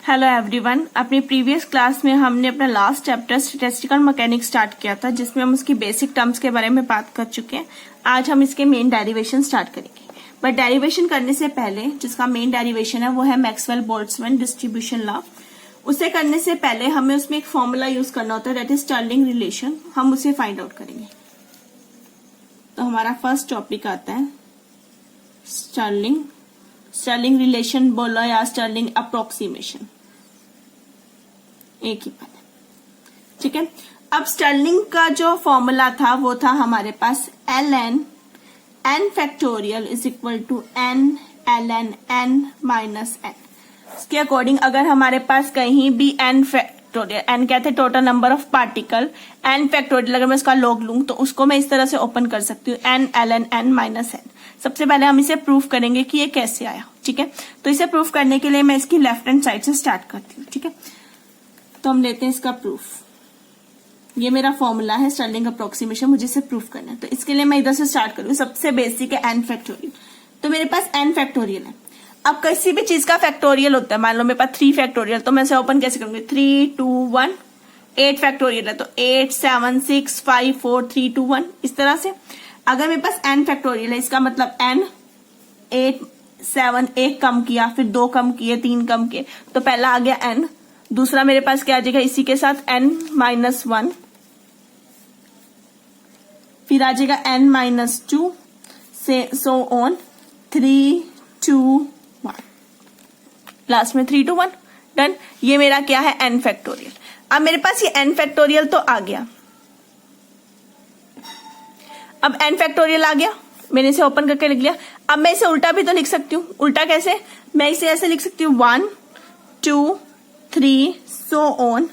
Hello everyone. अपनी previous class में हमने अपना last chapter statistical mechanics start किया था, जिसमें हम उसकी बेसिक टर्म्स के बारे में बात कर चुके हैं। आज हम इसके मेन डेरिवेशन स्टार्ट करेंगे, बट डेरिवेशन करने से पहले जिसका मेन डेरिवेशन है वो है मैक्सवेल बोल्ट्जमैन डिस्ट्रीब्यूशन लॉ। उसे करने से पहले हमें उसमें एक फॉर्मूला यूज करना होता है, दैट इज स्टर्लिंग रिलेशन। हम उसे फाइंड आउट करेंगे। तो हमारा फर्स्ट टॉपिक आता है स्टर्लिंग रिलेशन बोलो या स्टर्लिंग अप्रोक्सीमेशन, एक ही बात है, ठीक है। अब स्टर्लिंग का जो फॉर्मूला था वो था हमारे पास ln n factorial is equal to n ln n minus n। इसके अकॉर्डिंग अगर हमारे पास कहीं भी n फैक्टोरियल, n कहते हैं total number of particle, n factorial अगर मैं इसका लॉग लूं तो उसको मैं इस तरह से ओपन कर सकती हूँ n ln n minus n। सबसे पहले हम इसे प्रूफ करेंगे कि ये कैसे आया, ठीक है। तो इसे प्रूफ करने के लिए मैं इसकी लेफ्ट हैंड साइड से स्टार्ट करती हूँ, ठीक है। तो हम लेते हैं इसका प्रूफ। ये मेरा फॉर्मूला है स्टर्लिंग अप्रोक्सीमेशन, मुझे इसे प्रूफ करना है। तो इसके लिए मैं इधर से स्टार्ट करूँ। सबसे बेसिक है n फैक्टोरियल। तो मेरे पास n फैक्टोरियल है। अब किसी भी चीज का फैक्टोरियल होता है, मान लो मेरे पास 3 फैक्टोरियल, तो मैं इसे ओपन कैसे करूंगी? 3 2 1। 8 फैक्टोरियल है तो 8 7 6 5 4 3 2 1, इस तरह से। अगर मेरे पास n फैक्टोरियल है, इसका मतलब n 8 7 1 कम किया, फिर 2 कम किए, 3 कम किए, तो पहला आ गया n। दूसरा मेरे पास क्या आ जाएगा इसी के साथ n माइनस 1, फिर आ जाएगा n माइनस 2 से सो ऑन 3 2 1, लास्ट में 3 2 1, डन। ये मेरा क्या है? n factorial. अब मेरे पास ये n फैक्टोरियल तो आ गया। अब n फैक्टोरियल आ गया, मैंने इसे ओपन करके लिख लिया। अब मैं इसे उल्टा भी तो लिख सकती हूँ। उल्टा कैसे? मैं इसे ऐसे लिख सकती हूँ 1 2 3 so on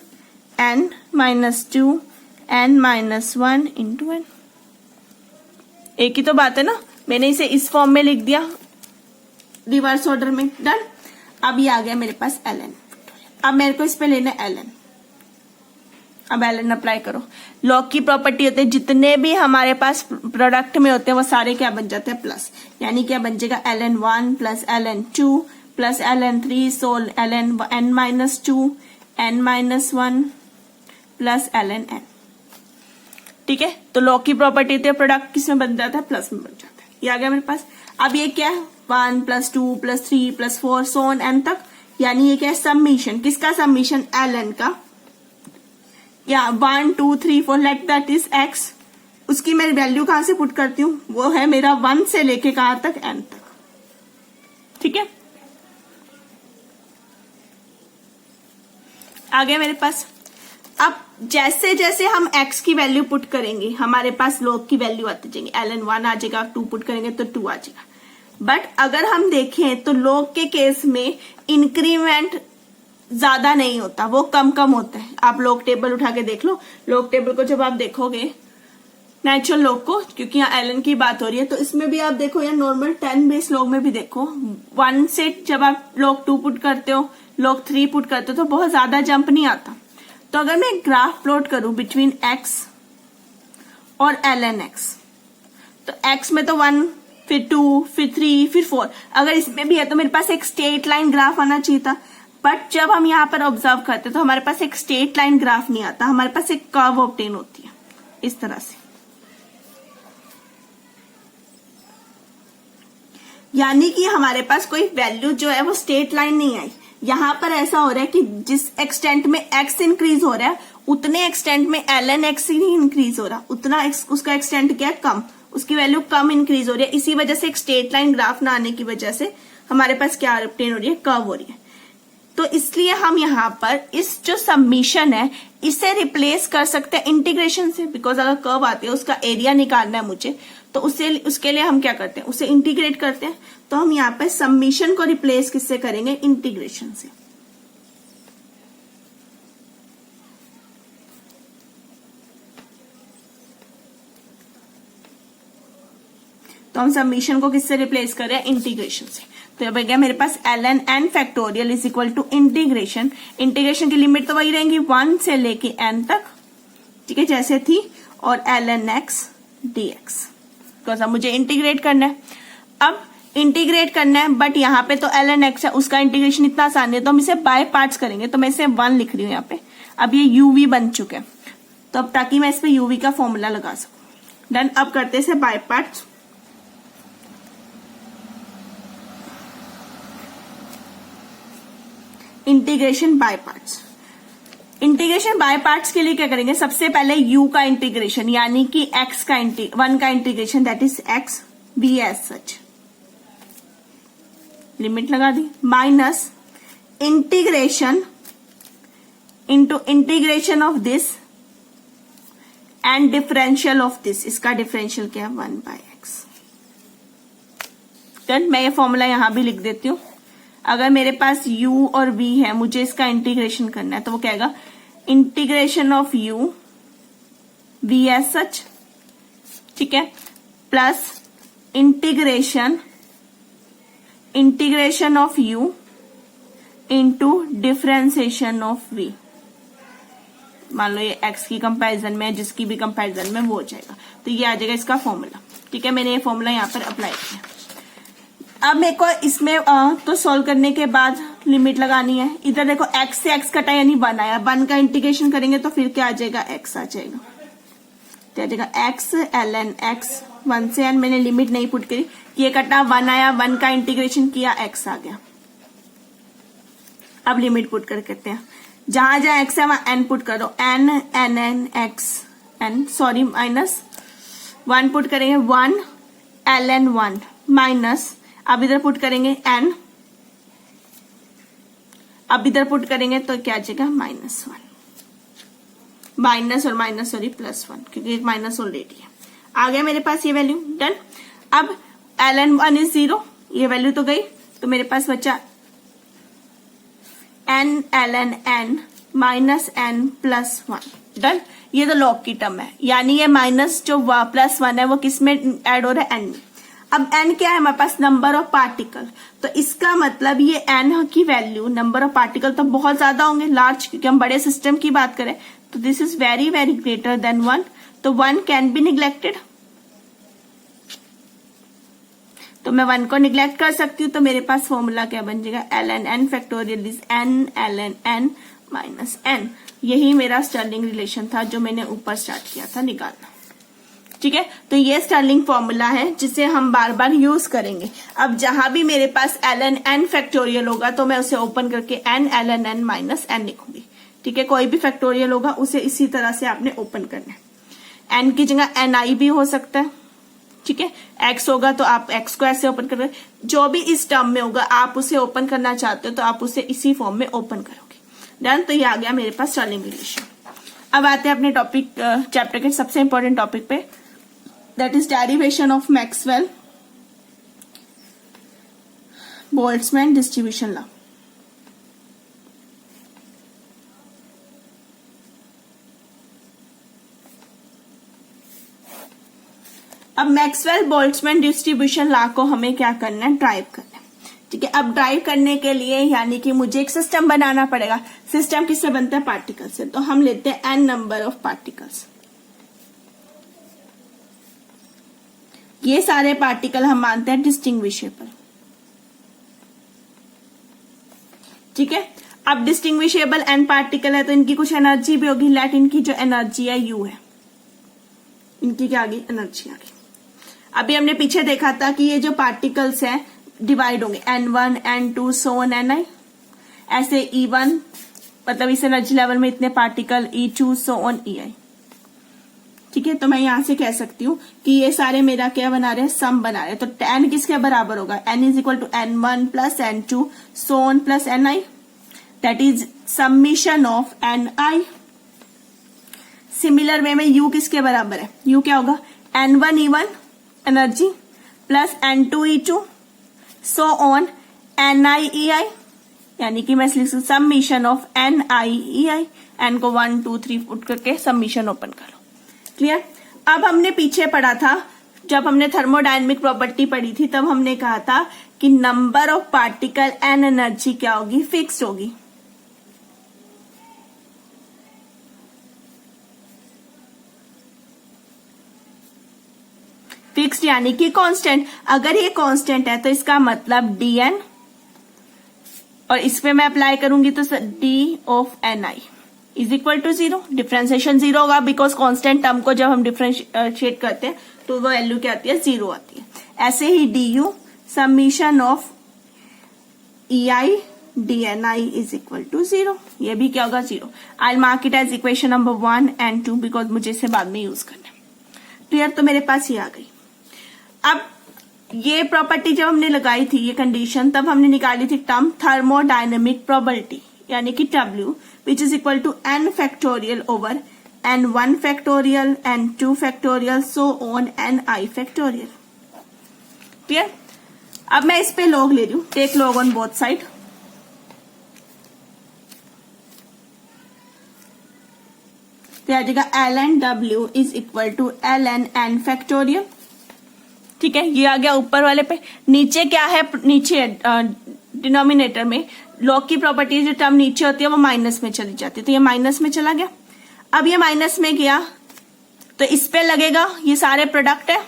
n minus 2 n minus 1 into n। एक ही तो बात है ना। मैंने इसे इस फॉर्म में लिख दिया रिवर्स ऑर्डर में, डन। अब ये आ गया मेरे पास ln। अब मेरे को इस पे लेना है ln। अब ln अप्लाई करो। लॉग की प्रॉपर्टी होती है, जितने भी हमारे पास प्रोडक्ट में होते हैं वो सारे क्या बन जाते हैं? प्लस। यानी क्या बन जाएगा? ln 1 plus ln 2 plus ln 3 सो ln n minus 2 n minus 1 plus ln n, ठीक है। तो लॉग की प्रॉपर्टी होती है, प्रोडक्ट किसमें बन जाता है? प्लस में बन जाता है। ये आ गया मेरे पास। अब ये क्या है? 1 plus 2 plus 3 plus 4 so on n तक। यानी ये क्या है? सबमिशन। किसका सबमिशन? ln का। या 1 2 3 4 लेट दैट इज x। उसकी मैं वैल्यू कहां से पुट करती हूँ? वो है मेरा 1 से लेके कहां तक? n तक, ठीक है। आ गया मेरे पास। अब जैसे जैसे हम x की वैल्यू पुट करेंगे हमारे पास log की वैल्यू आती जाएंगी। ln 1 आ जाएगा, 2 पुट करेंगे तो 2 आ जाएगा। बट अगर हम देखें तो log के केस में इंक्रीमेंट ज्यादा नहीं होता, वो कम कम होता है। आप log टेबल उठा के देख लो। log टेबल को जब आप देखोगे नेचुरल log को, क्योंकि यहाँ ln की बात हो रही है, तो इसमें भी आप देखो या नॉर्मल 10 बेस log में भी देखो, 1 से जब आप log 2 पुट करते हो, log 3 पुट करते हो, तो बहुत ज्यादा जंप नहीं आता। तो अगर मैं ग्राफ प्लॉट करूं बिटवीन x और ln x, तो x में तो 1 फिर 2 फिर 3 फिर 4, अगर इसमें भी है तो मेरे पास एक स्ट्रेट लाइन ग्राफ आना चाहिए था। बट जब हम यहाँ पर ऑब्जर्व करते तो हमारे पास एक स्ट्रेट लाइन ग्राफ नहीं आता, हमारे पास एक कर्व ऑब्टेन होती है इस तरह से। यानी कि हमारे पास कोई वैल्यू जो है वो स्ट्रेट लाइन नहीं आई। यहां पर ऐसा हो रहा है कि जिस एक्सटेंट में x इंक्रीज हो रहा है उतने एक्सटेंट में ln x ही नहीं इंक्रीज हो रहा, उतना उसका एक्सटेंट क्या है? कम। उसकी वैल्यू कम इंक्रीज हो रही है। इसी वजह से एक स्ट्रेट लाइन ग्राफ ना आने की वजह से हमारे पास क्या ऑब्टेन हो रही है? कर्व हो रही है। तो इसलिए हम यहाँ पर इस जो सबमिशन है इसे रिप्लेस कर सकते हैं इंटीग्रेशन से, बिकॉज अगर कर्व आती है उसका एरिया निकालना है मुझे, तो उसके लिए हम क्या करते हैं? उसे इंटीग्रेट करते हैं। तो हम यहाँ पर सबमिशन को रिप्लेस किससे करेंगे? इंटीग्रेशन से। तो हम सबमिशन को किससे रिप्लेस कर रहे हैं? इंटीग्रेशन से। तो अब गया मेरे पास ln n factorial is equal to integration. Integration की लिमिट तो वही रहेंगी 1 से लेके n तक, ठीक है, जैसे थी, और ln x dx, बिकॉज अब मुझे इंटीग्रेट करना है। अब इंटीग्रेट करना है, बट यहाँ पे तो ln x है, उसका इंटीग्रेशन इतना आसान है, तो हम इसे बाय पार्ट्स करेंगे। तो मैं इसे 1 लिख रही हूँ यहाँ पे। अब ये uv बन चुके हैं, तो अब ताकि मैं इस पे uv का फॉर्मूला लगा सकूं। डन। अब करते इसे by parts. Integration by parts. Integration by parts के लिए क्या करेंगे, सबसे पहले u का इंटीग्रेशन यानी कि x का 1 का integration, that is x be as such, limit लगा दी, minus integration into integration of this and differential of this. इसका डिफरेंशियल क्या है, 1/x। डन। मैं ये फॉर्मूला यहां भी लिख देती हूं। अगर मेरे पास u और v है, मुझे इसका इंटीग्रेशन करना है, तो वो कहेगा integration of u v as such, ठीक है, plus integration of u into differentiation of v। मान लो ये x की कंपैरिजन में, जिसकी भी कंपैरिजन में वो हो जाएगा, तो ये आ जाएगा इसका फॉर्मूला। ठीक है, मैंने ये फॉर्मूला यहाँ पर अप्लाई किया। अब मेरे को इसमें तो सॉल्व करने के बाद लिमिट लगानी है। इधर देखो x से x कटा यानी 1 आया, 1 का इंटीग्रेशन करेंगे तो फिर क्या आ जाएगा, x आ जाएगा। तो आ जाएगा x ln x, 1 से n, मैंने लिमिट नहीं पुट करी, ये कटा 1 आया, 1 का इंटीग्रेशन किया, x आ गया। अब लिमिट पुट कर करते हैं, जहां जहां x है वहां n पुट करो, n ln x n, sorry minus 1 put करेंगे, 1 ln 1 माइनस, अब इधर पुट करेंगे n, अब इधर पुट करेंगे तो क्या आ जाएगा, -1, माइनस और माइनस सॉरी +1, क्योंकि एक माइनस ऑलरेडी है। आ गया मेरे पास ये वैल्यू। डन। अब ln 1 इज 0, ये वैल्यू तो गई, तो मेरे पास बचा n ln n minus n plus 1। Done. ये तो लॉग की टर्म है, यानी ये माइनस जो +1 है वो किस में ऐड हो रहा है, n में। अब n क्या है हमारे पास, नंबर ऑफ पार्टिकल, तो इसका मतलब ये n की वैल्यू, नंबर ऑफ पार्टिकल तो बहुत ज्यादा होंगे, लार्ज, क्योंकि हम बड़े सिस्टम की बात करें, तो this is very very greater than 1, तो 1 कैन बी निग्लेक्टेड, तो मैं 1 को निग्लेक्ट कर सकती हूँ। तो मेरे पास फॉर्मूला क्या बन जाएगा, ln n factorial is n ln n minus n। यही मेरा स्टर्लिंग रिलेशन था जो मैंने ऊपर स्टार्ट किया था निकालना। ठीक है, तो ये स्टर्लिंग फॉर्मूला है जिसे हम बार बार यूज करेंगे। अब जहां भी मेरे पास ln n फैक्टोरियल होगा तो मैं उसे ओपन करके n ln n minus n लिखूंगी। ठीक है, कोई भी फैक्टोरियल होगा उसे इसी तरह से आपने ओपन करना है। n की जगह ni भी हो सकता है। ठीक है, x होगा तो आप x को ऐसे ओपन कर, जो भी इस टर्म में होगा आप उसे ओपन करना चाहते हो तो आप उसे इसी फॉर्म में ओपन करोगे। डन। तो ये आ गया मेरे पास स्टर्लिंग रिलेशन। अब आते हैं अपने टॉपिक, चैप्टर के सबसे इंपॉर्टेंट टॉपिक पे, that is derivation of Maxwell Boltzmann distribution law. अब मैक्सवेल बोल्ट्जमैन डिस्ट्रीब्यूशन लॉ को हमें क्या करना है, ड्राइव करना है। ठीक है, अब ड्राइव करने के लिए यानी कि मुझे एक सिस्टम बनाना पड़ेगा। सिस्टम किससे बनता है, पार्टिकल से, तो हम लेते हैं n नंबर ऑफ पार्टिकल्स। ये सारे पार्टिकल हम मानते हैं डिस्टिंग्विशेबल। ठीक है, अब डिस्टिंग्विशेबल n पार्टिकल है तो इनकी कुछ एनर्जी भी होगी, लेट इनकी जो एनर्जी है u है, इनकी क्या आ गई, एनर्जी आ गई। अभी हमने पीछे देखा था कि ये जो पार्टिकल्स हैं डिवाइड होंगे n1 n2 so on ni, ऐसे E1 मतलब इस एनर्जी लेवल में इतने particle, E2 so on ei। ठीक है, तो मैं यहां से कह सकती हूँ कि ये सारे मेरा क्या बना रहे हैं, सम बना रहे हैं। तो n किसके बराबर होगा, n is equal to n1 plus n2 so on plus ni, that is summation of ni। Similar way में u किसके बराबर है, u क्या होगा, n1 e1 energy plus n2 e2 so on ni ei, यानी कि मैं लिख सकती summation of ni ei, n को 1 2 3 पुट करके समीशन ओपन करो। क्लियर। अब हमने पीछे पढ़ा था, जब हमने थर्मोडायनेमिक प्रॉपर्टी पढ़ी थी तब हमने कहा था कि number of particle n energy क्या होगी, फिक्स्ड होगी। फिक्स्ड यानी कि कांस्टेंट। अगर ये कांस्टेंट है तो इसका मतलब dn, और इसमें मैं अप्लाई करूंगी तो d of ni is equal to 0। Differentiation 0 होगा बिकॉज कांस्टेंट टर्म को जब हम डिफरेंशिएट करते हैं तो वो वैल्यू क्या आती है, 0 आती है। ऐसे ही du summation of ei dni is equal to 0, ये भी क्या होगा, 0। I mark it as equation number 1 and 2 because मुझे इसे बाद में यूज करना है। क्लियर, तो मेरे पास ये आ गई। अब ये प्रॉपर्टी जब हमने लगाई थी, ये कंडीशन, तब हमने निकाली थी टर्म थर्मोडायनेमिक प्रोबेबिलिटी यानी कि W which is equal to n factorial over n1 factorial n2 factorial so on ni factorial. Clear, अब मैं इस पे लॉग ले रही हूं, take log on both side. तो आ जाएगा ln W is equal to ln n factorial. ठीक है, ये आ गया ऊपर वाले पे। नीचे क्या है, नीचे डिनोमिनेटर में लॉग की प्रॉपर्टी जो टर्म नीचे होती है वो माइनस में चली जाती है, तो ये माइनस में चला गया। अब ये माइनस में गया तो इस पे लगेगा, ये सारे प्रोडक्ट है,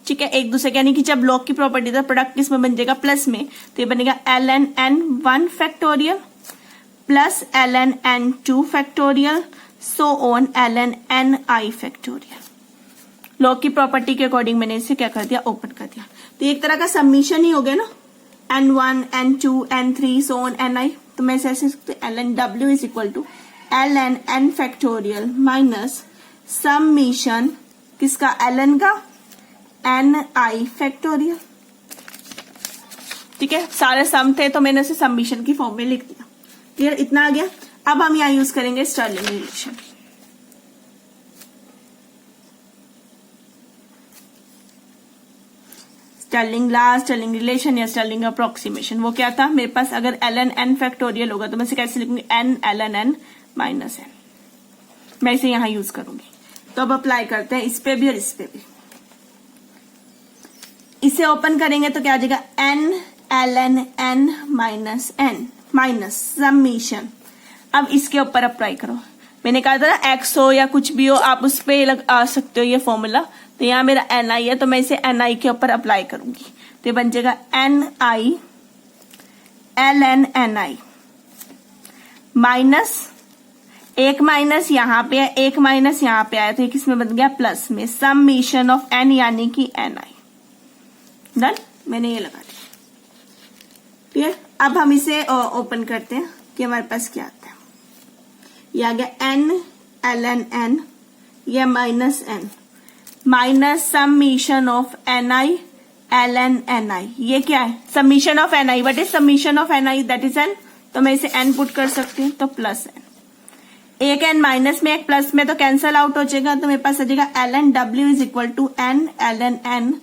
ठीक है, एक दूसरे, यानी कि जब लॉग की प्रॉपर्टी था प्रोडक्ट किसमें बन जाएगा, प्लस में, तो ये बनेगा ln n1 factorial plus ln n2 factorial so on ln ni factorial. Log की प्रॉपर्टी के अकॉर्डिंग मैंने इसे क्या कर दिया, ओपन कर दिया। तो एक तरह का सबमिशन ही हो गया ना, n1 n2 n3 so on ni। तो मैं ऐसे ln w is equal to ln n factorial minus summation किसका, ln का ni फैक्टोरियल। ठीक है, सारे सम थे तो मैंने उसे सबमिशन की फॉर्म में लिख दिया। क्लियर, इतना आ गया। अब हम यहां यूज करेंगे स्टर्लिंग रिलेशन। स्टर्लिंग ला, स्टर्लिंग रिलेशन या स्टर्लिंग अप्रोक्सीमेशन, वो क्या था मेरे पास, अगर ln n फैक्टोरियल होगा तो मैं इसे कैसे लिखूंगी, n ln n minus n। मैं इसे यहां यूज करूंगी। तो अब अप्लाई करते हैं इस पे भी और इस पे भी। इसे ओपन करेंगे तो क्या आ जाएगा, n ln n minus n minus submission. अब इसके ऊपर अप्लाई करो, मैंने कहा था ना x हो या कुछ भी हो आप उस पर आ सकते हो ये फॉर्मूला। तो यहाँ मेरा ni है तो मैं इसे ni के ऊपर अप्लाई करूंगी, तो ये बन जाएगा ni ln ni माइनस, एक माइनस यहाँ पे है, एक माइनस यहाँ पे आया, तो ये किसमें बन गया, प्लस में, सबमिशन ऑफ n यानी कि ni। डन, मैंने ये लगा दिया। ठीक है, अब हम इसे ओपन करते हैं कि हमारे पास क्या आता है। ये आ गया n ln n, ये minus n minus submission of ni ln ni। ये क्या है, submission of ni, what is submission of ni, that is n। तो मैं इसे n पुट कर सकती हूँ, तो प्लस n, एक n माइनस में एक प्लस में तो कैंसल आउट हो जाएगा, तो मेरे पास आ जाएगा ln w is equal to n ln n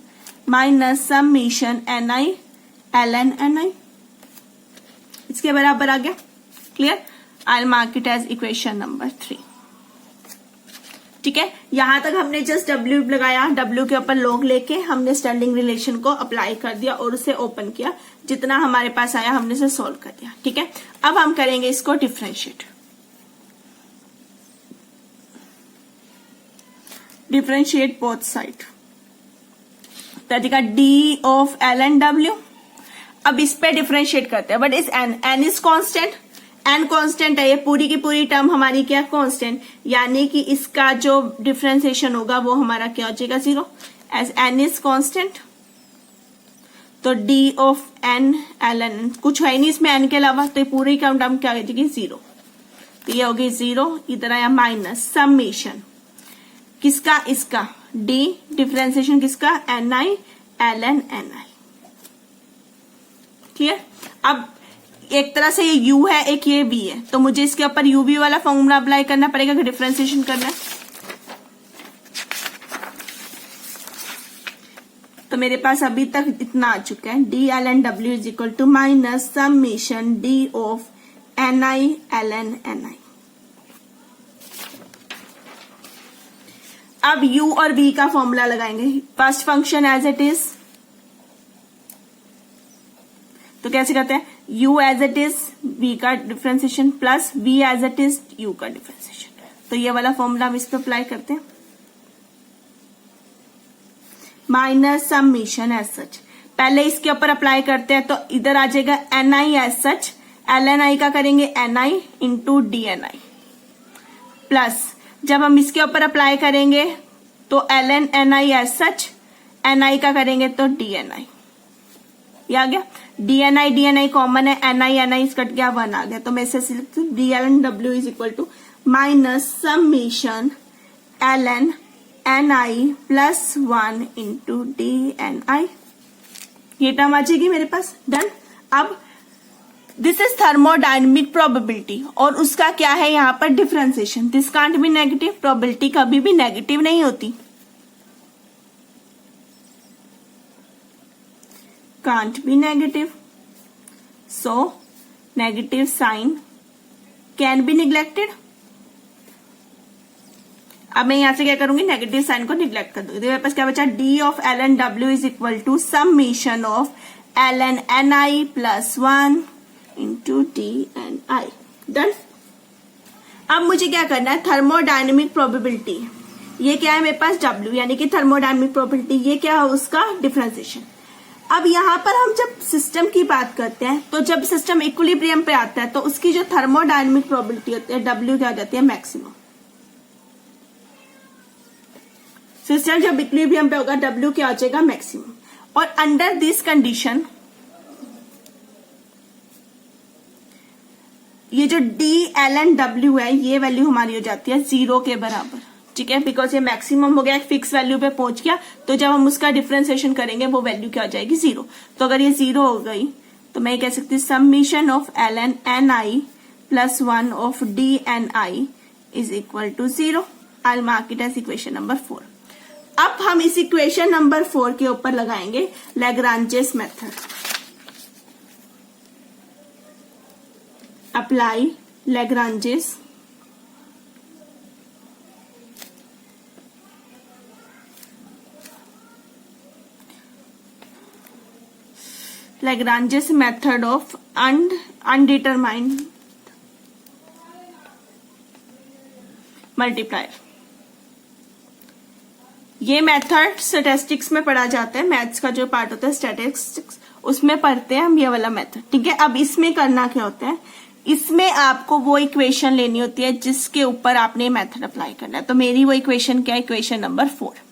minus summation ni ln ni। इसके बराबर आ गया। Clear, I mark it as equation number 3। ठीक है, यहां तक हमने जस्ट W लगाया, W के ऊपर लॉग लेके हमने स्टर्लिंग रिलेशन को अप्लाई कर दिया और उसे ओपन किया, जितना हमारे पास आया हमने उसे सोल्व कर दिया। ठीक है, अब हम करेंगे इसको differentiate. Differentiate both side, D of ln w। अब इस पे डिफरेंशिएट करते हैं, बट इस n is constant, n constant है, ये पूरी की पूरी टर्म हमारी क्या, कांस्टेंट, यानी कि इसका जो डिफरेंशिएशन होगा वो हमारा क्या हो जाएगा, 0। एज n इज कांस्टेंट तो d ऑफ n ln, कुछ है नहीं इसमें n के अलावा, तो ये पूरी टर्म क्या हो जाएगी, 0। तो ये होगी 0, इधर आया माइनस समेशन किसका, इसका d, डिफरेंशिएशन किसका, ni ln ni। क्लियर, अब एक तरह से ये u है, एक ये v है, तो मुझे इसके ऊपर uv वाला फॉर्मूला अप्लाई करना पड़ेगा कि डिफरेंशिएशन करना है। तो मेरे पास अभी तक इतना आ चुका है, d ln w is equal to minus summation d of ni ln ni। अब u और v का फॉर्मूला लगाएंगे। First function as it is, तो कैसे करते हैं, u as it is, v का differentiation plus v as it is, u का डिफरेंशिएशन। तो ये वाला फॉर्मूला हम इस पे अप्लाई करते हैं। Minus summation as such. पहले इसके ऊपर अप्लाई करते हैं तो इधर आ जाएगा NI एज सच, LNI का करेंगे NI इंटू DNI, प्लस जब हम इसके ऊपर अप्लाई करेंगे तो LNNI एज सच, NI का करेंगे तो DNI। ये आ गया, DNI कॉमन है, NI कट गया, 1 आ गया, तो मैं इसे लिखती हूँ DLNW is equal to minus summation LNNI plus 1 into DNI। ये टर्म आ जाएगी मेरे पास, डन। अब दिस इज थर्मोडायनेमिक प्रोबेबिलिटी और उसका क्या है यहाँ पर differentiation. This can't be negative, probability कभी भी नेगेटिव नहीं होती, can't be negative, so negative sign can be neglected. अब मैं यहां से क्या करूंगी, नेगेटिव साइन को निग्लेक्ट कर दूंगी, तो मेरे पास क्या बचा, D of LNW is equal to summation of LNNI plus 1 into DNI, done. अब मुझे क्या करना है, थर्मोडायनेमिक प्रोबेबिलिटी, ये क्या है मेरे पास W, यानी कि थर्मोडायनेमिक प्रोबेबिलिटी, ये क्या है उसका डिफरेंशिएशन। अब यहां पर हम जब सिस्टम की बात करते हैं तो जब सिस्टम इक्विलिब्रियम पे आता है तो उसकी जो थर्मोडायनेमिक प्रोबेबिलिटी होती है W क्या हो जाती है, मैक्सिमम। सिस्टम जब इक्विलिब्रियम पे होगा W क्या हो जाएगा, मैक्सिमम। और अंडर दिस कंडीशन ये जो DLNW है ये वैल्यू हमारी हो जाती है 0 के बराबर, ठीक है, बिकॉज ये मैक्सिमम हो गया, एक फिक्स वैल्यू पे पहुंच गया, तो जब हम उसका डिफरेंशिएशन करेंगे वो वैल्यू क्या हो जाएगी, 0। तो अगर ये 0 हो गई तो मैं कह सकती हूँ summation of LNNI plus 1 of DNI is equal to 0। I mark it as equation number 4। अब हम इस इक्वेशन नंबर 4 के ऊपर लगाएंगे Lagrange's method. Apply Lagrange's Lagrange's method of undetermined multiplier। ये मेथड स्टैटिस्टिक्स में पढ़ा जाता है, मैथ्स का जो पार्ट होता है स्टैटिस्टिक्स उसमें पढ़ते हैं हम ये वाला मेथड, ठीक है। अब इसमें करना क्या होता है, इसमें आपको वो इक्वेशन लेनी होती है जिसके ऊपर आपने मेथड अप्लाई करना है। तो मेरी वो इक्वेशन क्या है, इक्वेशन नंबर 4।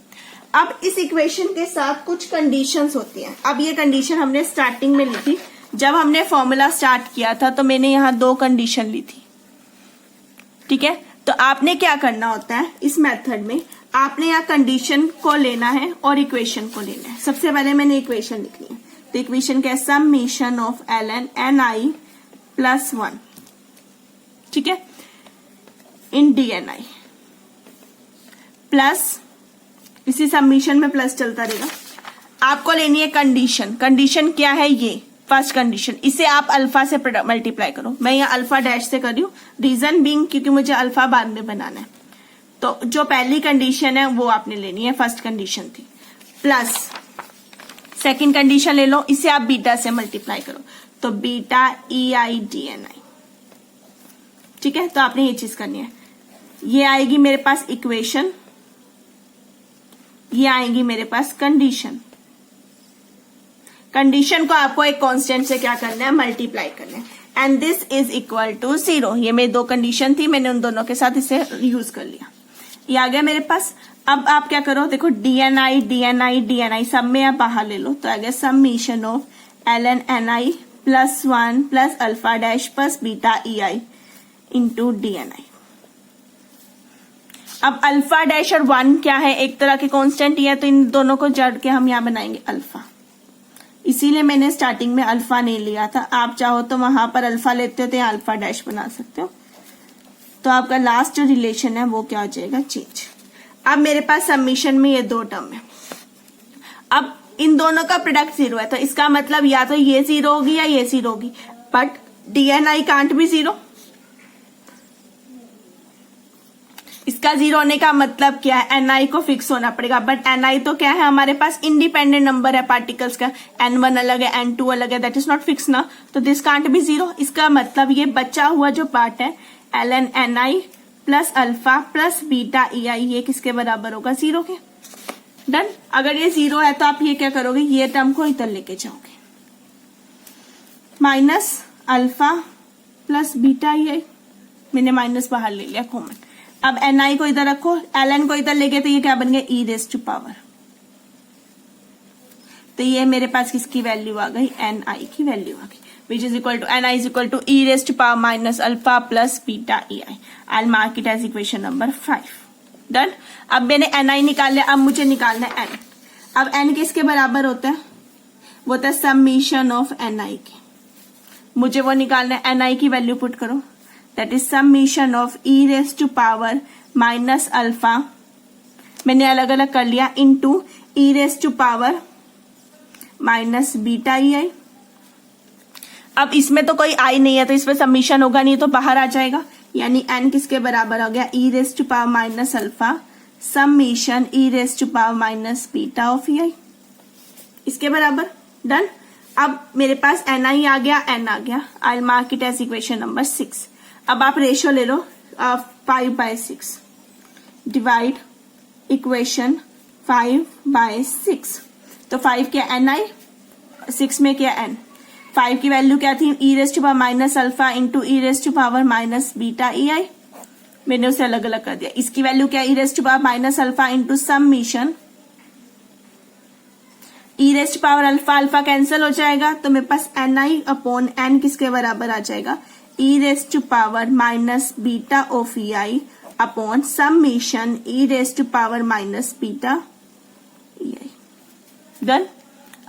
अब इस इक्वेशन के साथ कुछ कंडीशंस होती हैं। अब ये कंडीशन हमने स्टार्टिंग में ली थी, जब हमने फॉर्मूला स्टार्ट किया था तो मैंने यहाँ 2 कंडीशन ली थी, ठीक है। तो आपने क्या करना होता है इस मेथड में, आपने यहाँ कंडीशन को लेना है और इक्वेशन को लेना है। सबसे पहले मैंने इक्वेशन लिखनी है, तो इक्वेशन क्या है, समीशन ऑफ LNNI प्लस 1, ठीक है, इन DNI प्लस, इसी समीशन में प्लस चलता रहेगा। आपको लेनी है कंडीशन, कंडीशन क्या है, ये फर्स्ट कंडीशन, इसे आप अल्फा से मल्टीप्लाई करो। मैं यहाँ अल्फा डैश से कर रही हूँ, रीजन बीइंग क्योंकि मुझे अल्फा बाद में बनाना है। तो जो पहली कंडीशन है वो आपने लेनी है, फर्स्ट कंडीशन थी, प्लस सेकंड कंडीशन ले लो, इसे आप बीटा से मल्टीप्लाई करो, तो बीटा EI DNI, ठीक है। तो आपने ये चीज करनी है, ये आएगी मेरे पास इक्वेशन, ये आएगी मेरे पास कंडीशन। कंडीशन को आपको एक कांस्टेंट से क्या करना है, मल्टीप्लाई करना है, and this is equal to 0। ये मेरी 2 कंडीशन थी, मैंने उन दोनों के साथ इसे यूज कर लिया, ये आ गया मेरे पास। अब आप क्या करो, देखो DNI सब में आप बाहर ले लो, तो आ गया summation of LNNI plus 1 plus alpha dash plus beta EI into DNI। अब अल्फा डैश और 1 क्या है, एक तरह के कांस्टेंट ही है, तो इन दोनों को जोड़ के हम यहाँ बनाएंगे अल्फा। इसीलिए मैंने स्टार्टिंग में अल्फा नहीं लिया था, आप चाहो तो वहां पर अल्फा लेते हो तो यहाँ अल्फा डैश बना सकते हो। तो आपका लास्ट जो रिलेशन है वो क्या हो जाएगा, चेंज। अब मेरे पास समीशन में ये 2 टर्म है, अब इन दोनों का प्रोडक्ट 0 है, तो इसका मतलब या तो ये 0 होगी या ये 0 होगी, बट DNI कांट भी 0। इसका 0 होने का मतलब क्या है, NI को फिक्स होना पड़ेगा, बट NI तो क्या है हमारे पास इंडिपेंडेंट नंबर है पार्टिकल्स का, N1 अलग है N2 अलग है, दैट इज नॉट फिक्स ना, तो दिस कांट बी 0। इसका मतलब ये बचा हुआ जो पार्ट है LNNI plus alpha plus beta EI, ये किसके बराबर होगा, 0 के। डन। अगर ये 0 है तो आप ये क्या करोगे, ये टर्म को इधर लेके जाओगे, माइनस अल्फा प्लस बीटा ई, मैंने माइनस बाहर ले लिया कॉमन। अब एन आई को इधर रखो, एल एन को इधर लेके, तो ये क्या बन गया, ई रेज टू पावर। तो ये मेरे पास किसकी वैल्यू आ गई, एन आई की वैल्यू आ गई, which is equal to N I is equal to E raise to power minus alpha plus beta E I. I mark it as equation number 5। Done. अब मैंने एन आई निकाल लिया, अब मुझे निकालना है एन। अब एन किसके बराबर होता है, वो होता है समीशन ऑफ एन आई के। मुझे वो निकालना है, एन आई की वैल्यू पुट करो, that is summation of E raise to power minus alpha, मैंने अलग अलग कर लिया, into E raise to power minus beta E I. अब इसमें तो कोई आई नहीं है तो इसमें समीशन होगा नहीं, तो बाहर आ जाएगा, यानी एन किसके बराबर हो गया, E raise to power minus alpha summation E raise to power minus beta of E I, इसके बराबर। डन। अब मेरे पास एन आई आ गया, एन आ गया, I mark it as equation number 6। अब आप रेशियो ले लो 5/6 डिवाइड इक्वेशन 5/6। तो 5 क्या एन आई, 6 में क्या एन। 5 की वैल्यू क्या थी, E raise to power minus alpha into E raise to power minus beta E I, मैंने उसे अलग अलग कर दिया। इसकी वैल्यू क्या, E raise to power minus alpha into summation E raise to power alpha, alpha cancel हो जाएगा, तो मेरे पास एन आई अपॉन एन किसके बराबर आ जाएगा, E raise to power minus beta of E I upon summation E raise to power minus beta E I. Done.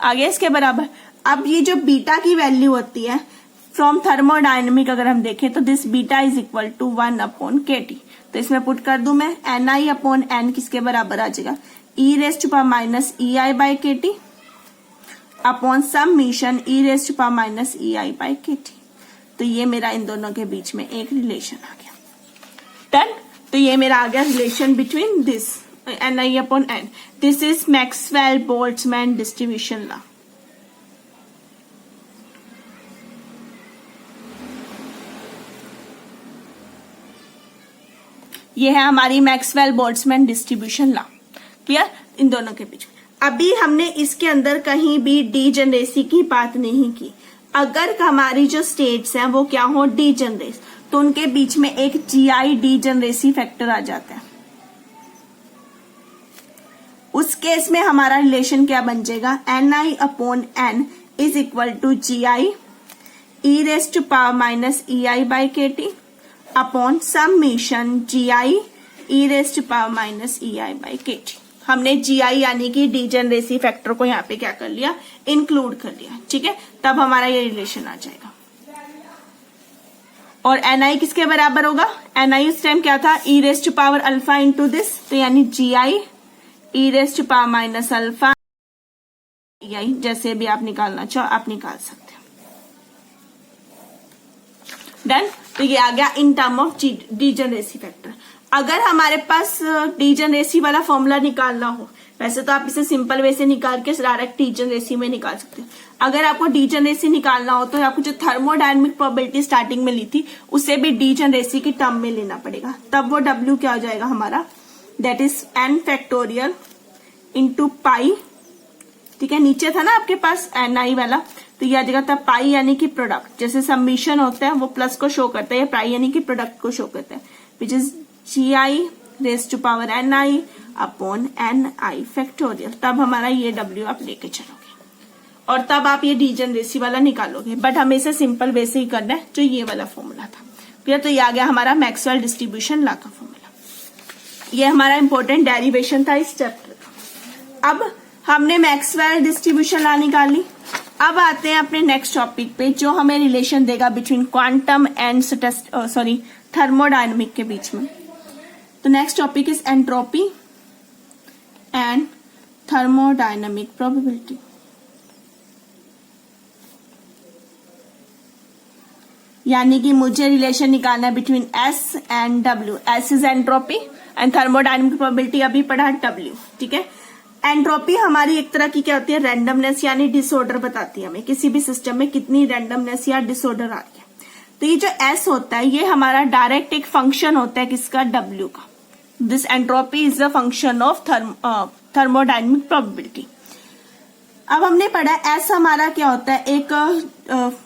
आगे इसके बराबर। अब ये जो बीटा की वैल्यू होती है फ्रॉम थर्मोडायनेमिक, अगर हम देखें तो this beta is equal to 1 upon K T. तो इसमें पुट कर दूं मैं, एन आई अपॉन एन किसके बराबर आ जाएगा, E raise to power minus E I by K T upon summation E raise to power minus E I by K T. तो ये मेरा इन दोनों के बीच में एक रिलेशन आ गया। डन। तो ये मेरा आ गया relation between this N I upon N. This is Maxwell Boltzmann distribution law. ये है हमारी Maxwell Boltzmann distribution law. Clear, इन दोनों के बीच में। अभी हमने इसके अंदर कहीं भी डीजनरेसी की बात नहीं की। अगर हमारी जो स्टेट्स हैं वो क्या हो, डीजनरेस, तो उनके बीच में एक जीआई डीजनरेसी फैक्टर आ जाता है। उस केस में हमारा रिलेशन क्या बन जाएगा, N I upon N is equal to G I E raise to power minus E I by K T upon summation G I E raise to power minus E I by K T. हमने G आई यानी कि degeneracy factor को यहाँ पे क्या कर लिया, include कर लिया। ठीक है, तब हमारा ये रिलेशन आ जाएगा। और एन आई किसके बराबर होगा, एन आई उस टाइम क्या था, E raise to power alpha into this, तो यानी G I E raise to power minus alpha E I, जैसे भी आप निकालना चाहो आप निकाल सकते हो। डन। तो ये आ गया in term of degeneracy factor. अगर हमारे पास डीजनरेसी वाला फॉर्मूला निकालना हो, वैसे तो आप इसे सिंपल वे से निकाल के डायरेक्ट डीजनरेसी में निकाल सकते हो। अगर आपको डीजनरेसी निकालना हो तो आपको जो थर्मोडायनेमिक प्रोबेबिलिटी स्टार्टिंग में ली थी उसे भी डीजनरेसी की टर्म में लेना पड़ेगा। तब वो डब्ल्यू क्या हो जाएगा हमारा, that is an factorial into pi. ठीक है, नीचे था ना आपके पास एन आई वाला, तो यह आ जाएगा तब पाई यानी कि प्रोडक्ट, जैसे समीशन होता है वो प्लस को शो करता है, या पाई यानी कि प्रोडक्ट को शो करता है, which is G I raise to power N I upon N I factorial. तब हमारा ये डब्ल्यू आप लेके चलोगे और तब आप ये डीजनरेसी वाला निकालोगे। बट हमें इसे सिंपल वे से ही करना है, जो ये वाला फॉर्मूला था। फिर तो ये आ गया हमारा मैक्सवेल डिस्ट्रीब्यूशन लॉ का फॉर्मूला। ये हमारा इंपॉर्टेंट डेरिवेशन था इस चैप्टर का। अब हमने मैक्सवेल डिस्ट्रीब्यूशन लॉ निकाली। अब आते हैं अपने नेक्स्ट टॉपिक पे, जो हमें रिलेशन देगा बिटवीन क्वांटम एंड थर्मोडायनेमिक के बीच में। तो next topic is entropy and thermodynamic probability. यानी कि मुझे रिलेशन निकालना है between S and W. S is entropy and thermodynamic probability अभी पढ़ा डब्ल्यू। ठीक है, एंट्रोपी हमारी एक तरह की क्या होती है, रैंडमनेस यानी डिसऑर्डर बताती है हमें किसी भी सिस्टम में कितनी रैंडमनेस या डिसऑर्डर आ रही है। तो ये जो एस होता है ये हमारा डायरेक्ट एक फंक्शन होता है किसका, डब्ल्यू का। This entropy is the function of thermodynamic probability. अब हमने पढ़ा एस हमारा क्या होता है, एक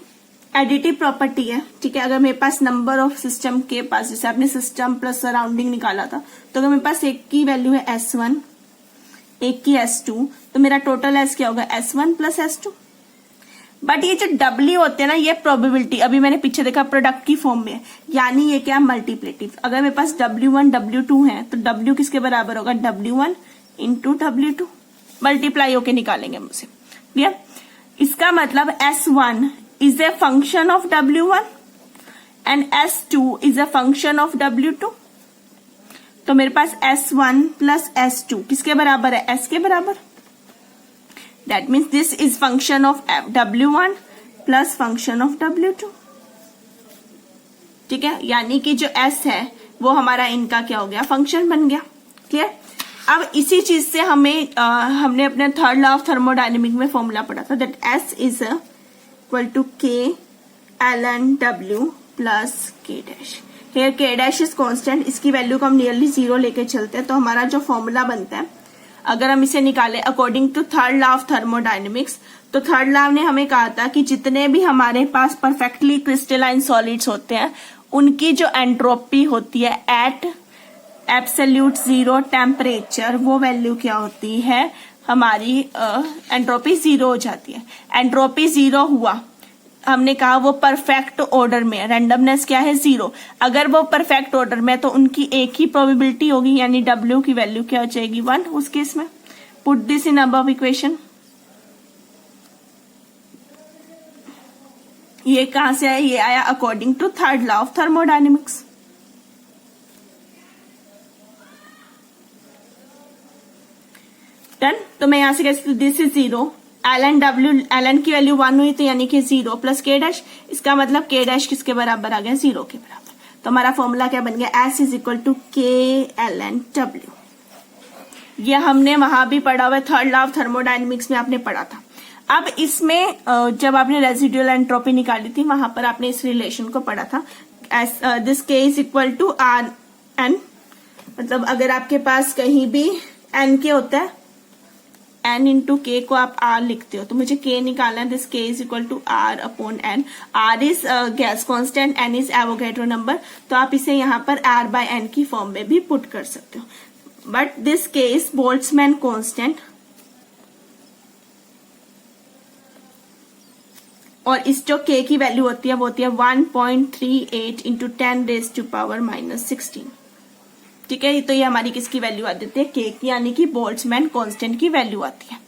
एडिटिव प्रॉपर्टी है, ठीक है। अगर मेरे पास नंबर ऑफ सिस्टम के पास, जैसे आपने सिस्टम प्लस सराउंडिंग निकाला था, तो अगर मेरे पास एक की वैल्यू है S1, एक की S2, तो मेरा टोटल एस क्या होगा, S1 प्लस S2। बट ये जो W होते हैं ना, ये प्रोबेबिलिटी, अभी मैंने पीछे देखा प्रोडक्ट की फॉर्म में, यानी ये क्या मल्टीप्लेटिव। अगर मेरे पास W1 W2 है तो W किसके बराबर होगा, W1 इंटू W2, मल्टीप्लाई होके निकालेंगे हम उसे, क्लियर। इसका मतलब S1 is a function of W1 and S2 is a function of W2। तो मेरे पास S1 प्लस S2 किसके बराबर है, S के बराबर। That means this is function of W1 plus function of W2, ठीक है। यानी कि जो S है वो हमारा इनका क्या हो गया, फंक्शन बन गया, क्लियर। अब इसी चीज से हमने अपने थर्ड लॉ ऑफ थर्मोडायनेमिक में फॉर्मूला पढ़ा था, that S is equal to K ln W plus K dash. Here K dash is constant, इसकी वैल्यू को हम नियरली 0 लेके चलते हैं, तो हमारा जो फॉर्मूला बनता है, अगर हम इसे निकालें according to third law of thermodynamics, तो थर्ड लॉ ने हमें कहा था कि जितने भी हमारे पास परफेक्टली क्रिस्टलाइन सॉलिड्स होते हैं, उनकी जो एंट्रोपी होती है एट एब्सोल्यूट 0 टेम्परेचर, वो वैल्यू क्या होती है, हमारी एंट्रोपी 0 हो जाती है। एंट्रोपी 0 हुआ, हमने कहा वो परफेक्ट ऑर्डर में, रैंडमनेस क्या है 0। अगर वो परफेक्ट ऑर्डर में तो उनकी एक ही प्रोबेबिलिटी होगी, यानी W की वैल्यू क्या हो जाएगी, 1 उस केस में। Put this in above equation. ये कहां से आया, ये आया according to third law of thermodynamics. Done. तो मैं यहां से कह सकती हूँ दिस इज 0, ln की वैल्यू 1 हुई, तो यानी कि 0 प्लस K डैश, इसका मतलब K डैश किसके बराबर आ गया, 0 के बराबर। तो हमारा फॉर्मूला क्या बन गया, S is equal to K ln W। ये हमने वहां भी पढ़ा हुआ है, थर्ड लॉ ऑफ थर्मोडायनेमिक्स में आपने पढ़ा था। अब इसमें जब आपने रेजिडुअल एंट्रोपी निकाली थी, वहां पर आपने इस रिलेशन को पढ़ा था, this K is equal to RN। मतलब अगर आपके पास कहीं भी N के होता है, N इंटू K को आप R लिखते हो, तो मुझे K निकालना है, this K is equal to R upon N। R is gas constant, N is Avogadro number, तो आप इसे यहाँ पर R बाय N की फॉर्म में भी पुट कर सकते हो। But this K is Boltzmann constant, और इस जो K की वैल्यू होती है वो होती है 1.38 इंटू 10 रेज टू पावर -16, ठीक है। तो ये हमारी किसकी वैल्यू आ जाती है, K की, यानी कि बोल्ट्जमैन कांस्टेंट की वैल्यू आती है।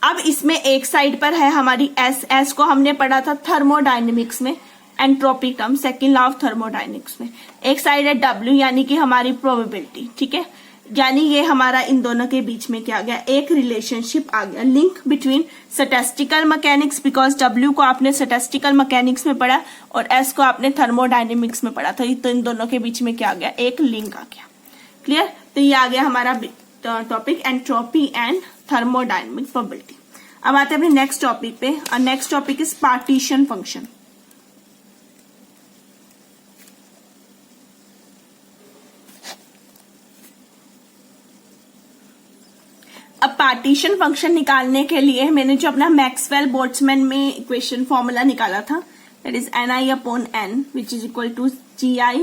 अब इसमें एक साइड पर है हमारी S को हमने पढ़ा था थर्मोडायनेमिक्स में, entropy term, second law of thermodynamics में। एक साइड है W, यानी कि हमारी प्रोबेबिलिटी, ठीक है। यानी ये हमारा इन दोनों के बीच में क्या आ गया, एक रिलेशनशिप आ गया, link between statistical mechanics, because W को आपने स्टैटिस्टिकल मैकेनिक्स में पढ़ा और S को आपने थर्मोडायनेमिक्स में पढ़ा था, तो इन दोनों के बीच में क्या आ गया, एक लिंक आ गया, क्लियर। तो ये आ गया हमारा topic entropy and thermodynamic probability. अब आते हैं अपने नेक्स्ट टॉपिक पे, और next topic is partition function. अब पार्टीशन फंक्शन निकालने के लिए मैंने जो अपना मैक्सवेल बोल्ट्जमैन में इक्वेशन फॉर्मूला निकाला था, that is Ni upon N which is equal to GI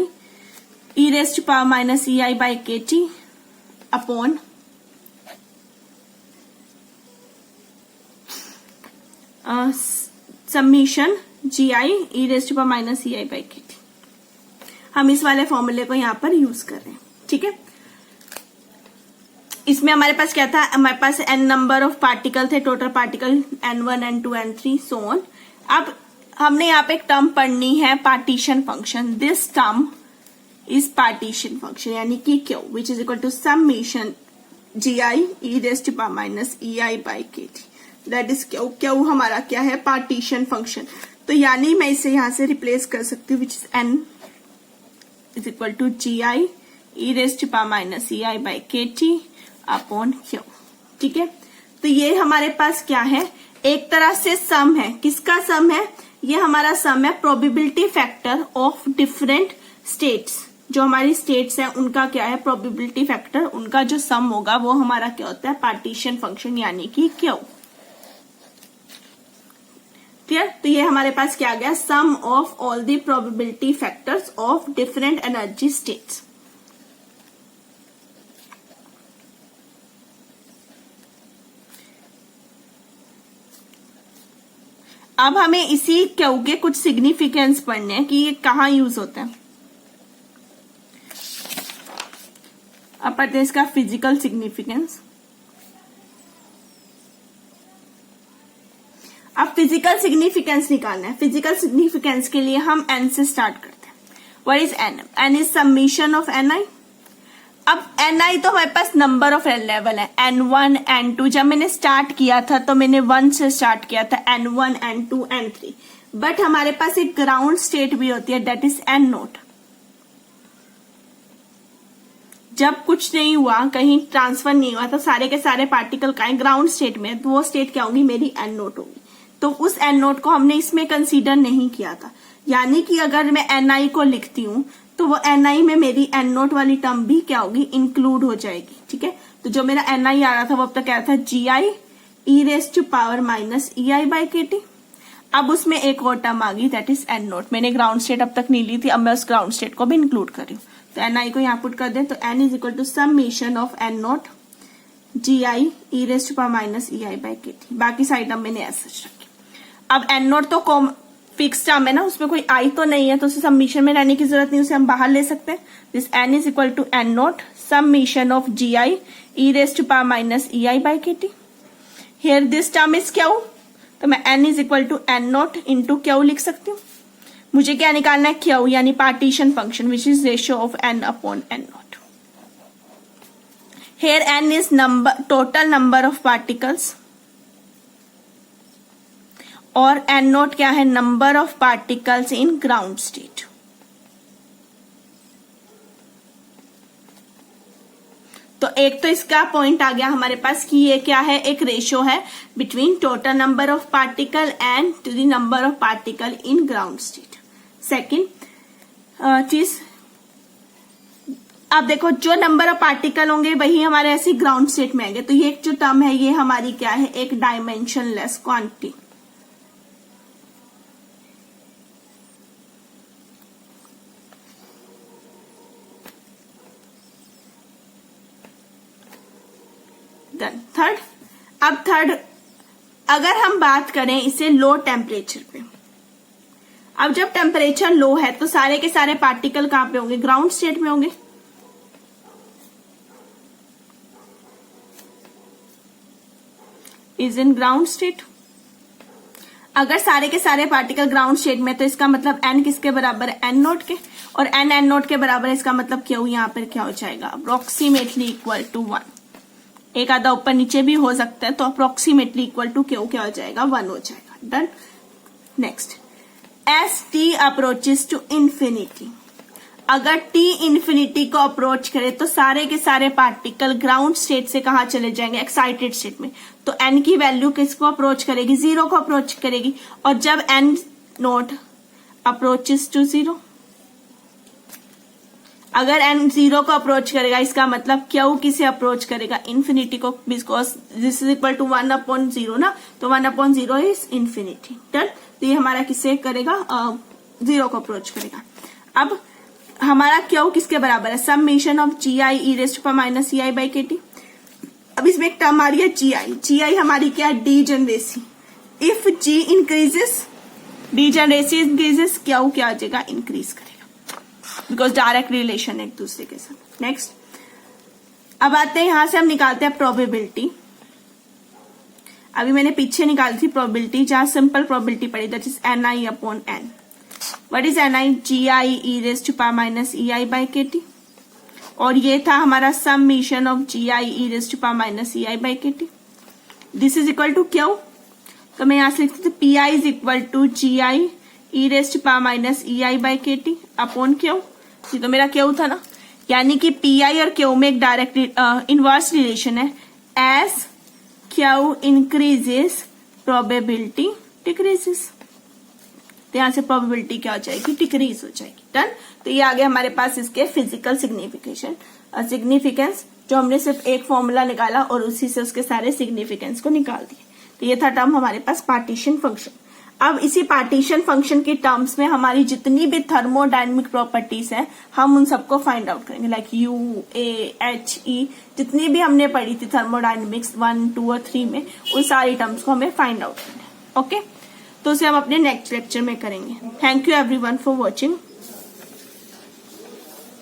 e raised to power minus EI by KT upon summation GI e raised to power minus EI by KT। हम इस वाले फॉर्मूले को यहां पर use कर रहे हैं, ठीक है। इसमें हमारे पास क्या था, हमारे पास n नंबर ऑफ पार्टिकल थे, total particle N1 N2 N3 so on. अब हमने यहाँ पे एक टर्म पढ़नी है, partition function. This term is partition function, यानी कि Q which is equal to summation GI e raised to power minus EI by KT, that is Q। Q हमारा क्या है, पार्टीशन फंक्शन। तो यानी मैं इसे यहां से रिप्लेस कर सकती हूँ, which is N is equal to GI e raised to power minus EI by KT upon Q, ठीक है। तो ये हमारे पास क्या है, एक तरह से सम है। किसका सम है, ये हमारा सम है probability factor of different states, जो हमारी स्टेट्स हैं उनका क्या है प्रोबेबिलिटी फैक्टर, उनका जो सम होगा वो हमारा क्या होता है पार्टीशन फंक्शन यानी कि क्यू। क्लियर? तो ये हमारे पास क्या आ गया sum of all the probability factors of different energy states. अब हमें इसी क्यू के कुछ सिग्निफिकेंस पढ़ने हैं कि ये कहाँ यूज होता है। अब पढ़ते हैं इसका फिजिकल सिग्निफिकेंस। अब फिजिकल सिग्निफिकेंस निकालना है। फिजिकल सिग्निफिकेंस के लिए हम एन से स्टार्ट करते हैं। What is N? N is summation of N I. अब एन आई तो हमारे पास नंबर ऑफ लेवल है N1 N2। जब मैंने स्टार्ट किया था तो मैंने 1 से स्टार्ट किया था N1 N2 N3, बट हमारे पास एक ग्राउंड स्टेट भी होती है दैट इज N0। जब कुछ नहीं हुआ, कहीं ट्रांसफर नहीं हुआ, तो सारे के सारे पार्टिकल का ग्राउंड स्टेट में, तो वो स्टेट क्या होगी मेरी N0 होगी। तो उस N0 को हमने इसमें कंसीडर नहीं किया था, यानी कि अगर मैं Ni को लिखती हूं तो वो Ni में मेरी N0 वाली टर्म भी क्या होगी इंक्लूड हो जाएगी। ठीक है, तो जो मेरा Ni आ रहा था वो अब तक क्या था GI e⁻−ei/kT। अब उसमें एक और टर्म आ गई दैट इज N0। मैंने ग्राउंड स्टेट अब तक नहीं ली थी, अब मैं उस ग्राउंड स्टेट को भी इंक्लूड कर रही हूँ। तो Ni को यहाँ पुट कर दें तो N is equal to summation of N0 GI e⁻−ei/kT। बाकी सारी टर्म मैंने ऐसा रखी। अब N0 तो फिक्स टर्म है ना, उसमें कोई आई तो नहीं है, तो उसे समीशन में रहने की जरूरत नहीं, उसे हम बाहर ले सकते हैं। This N is equal to N0 summation of GI e⁻−ei/kT। Here this term is Q, तो मैं N is equal to N0 into Q लिख सकती हूँ। मुझे क्या निकालना है क्यू यानी partition function which is ratio of N upon N0। Here N is number total number of particles और N0 क्या है number of particles in ground state. तो एक तो इसका पॉइंट आ गया हमारे पास कि ये क्या है एक रेशियो है between total number of particle and to the number of particle in ground state. Second चीज, अब देखो जो नंबर ऑफ पार्टिकल होंगे वही हमारे ऐसे ग्राउंड स्टेट में आएंगे। तो ये जो टर्म है ये हमारी क्या है एक डायमेंशनलेस क्वांटिटी। थर्ड, अब थर्ड अगर हम बात करें इसे लो टेम्परेचर पे, अब जब टेम्परेचर लो है तो सारे के सारे पार्टिकल कहां पे होंगे ग्राउंड स्टेट में होंगे। Is in ground state. अगर सारे के सारे पार्टिकल ग्राउंड स्टेट में तो इसका मतलब N किसके बराबर है N0 के, और N N0 के बराबर है, इसका मतलब क्यू यहां पर क्या हो जाएगा अप्रोक्सीमेटली इक्वल टू 1। एक आधा ऊपर नीचे भी हो सकता है, तो अप्रोक्सीमेटली इक्वल टू क्यू क्या हो जाएगा 1 हो जाएगा। Done. Next, as T approaches to infinity. अगर टी इंफिनिटी को अप्रोच करे तो सारे के सारे पार्टिकल ग्राउंड स्टेट से कहां चले जाएंगे एक्साइटेड स्टेट में। तो एन की वैल्यू किसको अप्रोच करेगी 0 को अप्रोच करेगी। और जब N0 अप्रोचेस टू 0, अगर N 0 को अप्रोच करेगा इसका मतलब क्यू किसे अप्रोच करेगा इंफिनिटी को, because this is equal to 1/0 ना, तो 1/0 इज इंफिनिटी। डन। तो ये हमारा किसे करेगा 0 को अप्रोच करेगा। अब हमारा क्यू किसके बराबर है समेशन ऑफ GI e⁻−ei/kT। अब इसमें एक टर्म आ रही है GI हमारी क्या है degeneracy. If G increases degeneracy increases Q क्या आ जाएगा इंक्रीज करेगा, बिकॉज डायरेक्ट रिलेशन है एक दूसरे के साथ। नेक्स्ट, अब आते हैं यहां से हम निकालते हैं प्रोबेबिलिटी। अभी मैंने पीछे निकाली थी प्रोबेबिलिटी जहां सिंपल प्रोबेबिलिटी पड़ी that is Ni upon N। What is Ni GI e⁻−ei/kT, और ये था हमारा summation of GI e⁻−ei/kT। This is equal to Q, तो मैं यहां से लिखती हूँ Pi is equal to GI e⁻−ei/kT upon Q. ये तो मेरा क्यू था ना, यानी कि Pi और क्यू में एक डायरेक्ट इनवर्स रिलेशन है। As Q increases probability decreases. तो यहाँ से प्रोबेबिलिटी क्या हो जाएगी, डिक्रीज हो जाएगी। डन। तो ये आ गया हमारे पास इसके फिजिकल सिग्निफिकेंस, जो हमने सिर्फ एक फॉर्मूला निकाला और उसी से उसके सारे सिग्निफिकेंस को निकाल दिए। तो ये था टर्म हमारे पास पार्टीशन फंक्शन। अब इसी पार्टीशन फंक्शन की टर्म्स में हमारी जितनी भी थर्मोडायनेमिक प्रॉपर्टीज हैं हम उन सबको फाइंड आउट करेंगे, लाइक यू, ए, एच, ई, जितनी भी हमने पढ़ी थी थर्मोडायनेमिक्स 1, 2 और 3 में, उन सारी टर्म्स को हमें फाइंड आउट करना है। ओके, तो उसे हम अपने नेक्स्ट लेक्चर में करेंगे। Thank you everyone for watching.